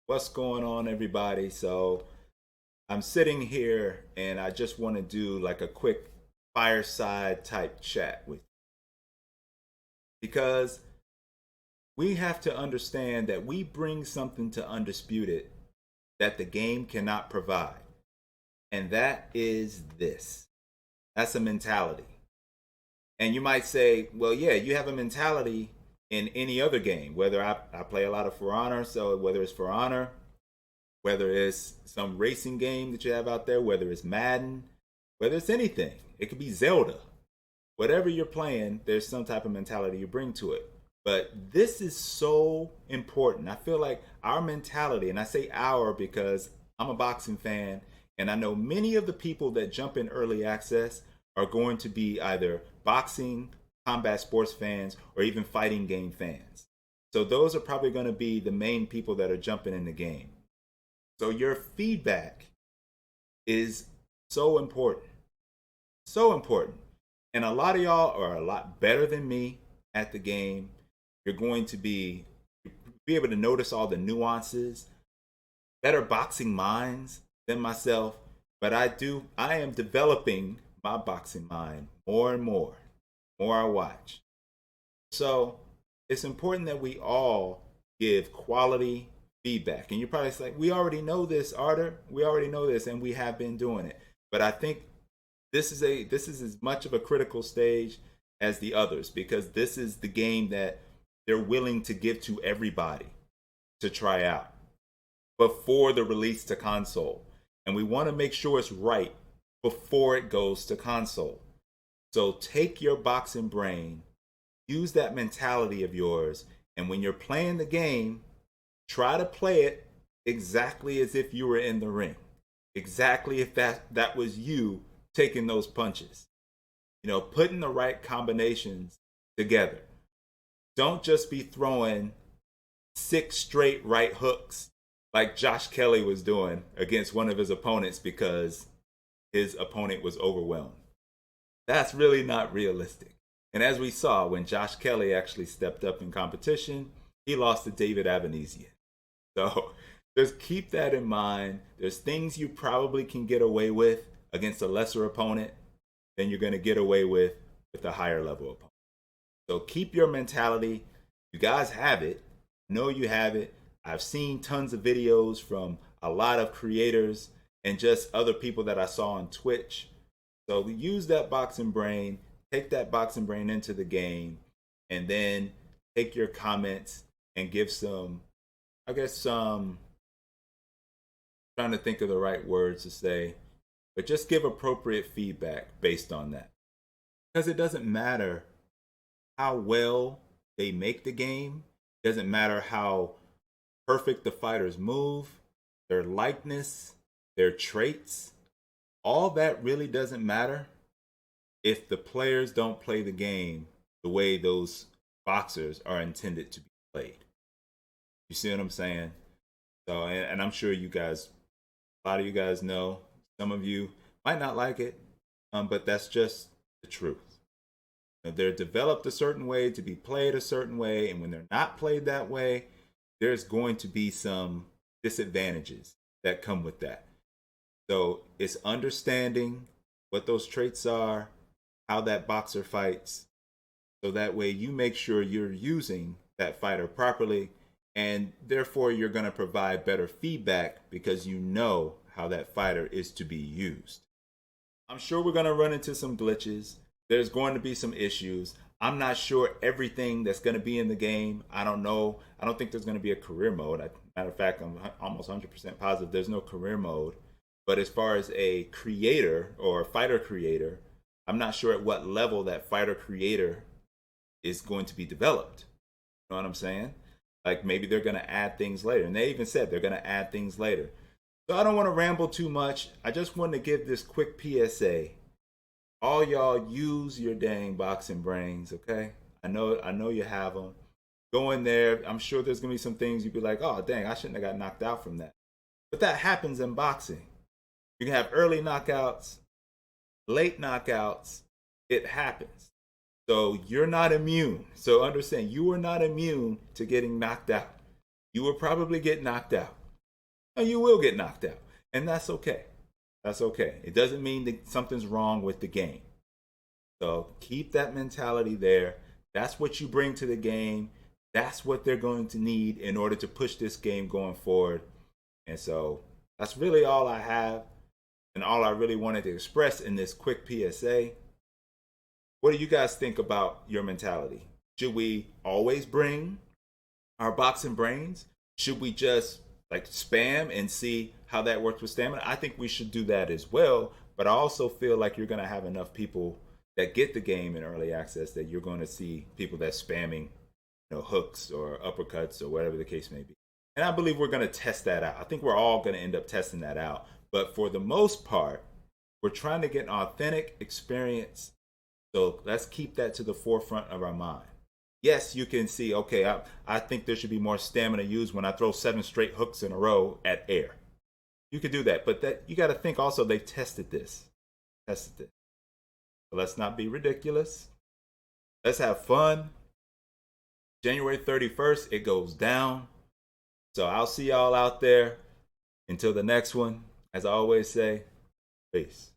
What's going on, everybody? So I'm sitting here and I just want to do like a quick fireside type chat with you because we have to understand that we bring something to Undisputed that the game cannot provide. And that is this. That's a mentality. And you might say, well, yeah, you have a mentality in any other game, whether I play a lot of For Honor, so whether it's For Honor, whether it's some racing game that you have out there, whether it's Madden, whether it's anything. It could be Zelda. Whatever you're playing, there's some type of mentality you bring to it. But this is so important. I feel like our mentality, and I say our because I'm a boxing fan, and I know many of the people that jump in early access are going to be either boxing, combat sports fans, or even fighting game fans. So those are probably going to be the main people that are jumping in the game. So your feedback is so important. So important. And a lot of y'all are a lot better than me at the game. You're going to be able to notice all the nuances, better boxing minds than myself, but I am developing my boxing mind more and more. More I watch. So it's important that we all give quality feedback. And you're probably like, we already know this, Ardor. We already know this, and we have been doing it. But I think this is as much of a critical stage as the others because this is the game that they're willing to give to everybody to try out before the release to console. And we want to make sure it's right before it goes to console. So take your boxing brain, use that mentality of yours, and when you're playing the game, try to play it exactly as if you were in the ring. Exactly if that was you taking those punches. You know, putting the right combinations together. Don't just be throwing 6 straight right hooks like Josh Kelly was doing against one of his opponents because his opponent was overwhelmed. That's really not realistic. And as we saw, when Josh Kelly actually stepped up in competition, he lost to David Avanesian. So just keep that in mind. There's things you probably can get away with against a lesser opponent than you're going to get away with a higher level opponent. So keep your mentality. You guys have it. I know you have it. I've seen tons of videos from a lot of creators and just other people that I saw on Twitch. So use that boxing brain, take that boxing brain into the game, and then take your comments and give some, I guess, some, trying to think of the right words to say, but just give appropriate feedback based on that. Because it doesn't matter how well they make the game, it doesn't matter how perfect the fighters move, their likeness, their traits, all that really doesn't matter if the players don't play the game the way those boxers are intended to be played. You see what I'm saying? So, and I'm sure you guys, a lot of you guys know, some of you might not like it, but that's just the truth. They're developed a certain way to be played a certain way, and when they're not played that way, there's going to be some disadvantages that come with that. So it's understanding what those traits are, how that boxer fights, so that way you make sure you're using that fighter properly, and therefore you're going to provide better feedback because you know how that fighter is to be used. I'm sure we're going to run into some glitches. There's going to be some issues. I'm not sure everything that's going to be in the game. I don't know. I don't think there's going to be a career mode. Matter of fact, I'm almost 100% positive there's no career mode. But as far as a creator or a fighter creator, I'm not sure at what level that fighter creator is going to be developed. You know what I'm saying? Like maybe they're going to add things later. And they even said they're going to add things later. So I don't want to ramble too much. I just want to give this quick PSA. All y'all use your dang boxing brains, okay? I know you have them. Go in there. I'm sure there's going to be some things you'd be like, oh, dang, I shouldn't have got knocked out from that. But that happens in boxing. You can have early knockouts, late knockouts. It happens. So you're not immune. So understand, you are not immune to getting knocked out. You will probably get knocked out. and you will get knocked out. And that's okay. That's okay. It doesn't mean that something's wrong with the game. So keep that mentality there. That's what you bring to the game. That's what they're going to need in order to push this game going forward. And so that's really all I have and all I really wanted to express in this quick PSA. What do you guys think about your mentality? Should we always bring our boxing brains? Should we just like spam and see how that works with stamina? I think we should do that as well. But I also feel like you're going to have enough people that get the game in early access that you're going to see people that's spamming, hooks or uppercuts or whatever the case may be. And I believe we're going to test that out. I think we're all going to end up testing that out. But for the most part, we're trying to get an authentic experience. So let's keep that to the forefront of our mind. Yes, you can see, okay, I think there should be more stamina used when I throw 7 straight hooks in a row at air. You could do that, but that you got to think also they've tested this. So let's not be ridiculous. Let's have fun. January 31st, it goes down. So I'll see y'all out there. Until the next one, as I always say, peace.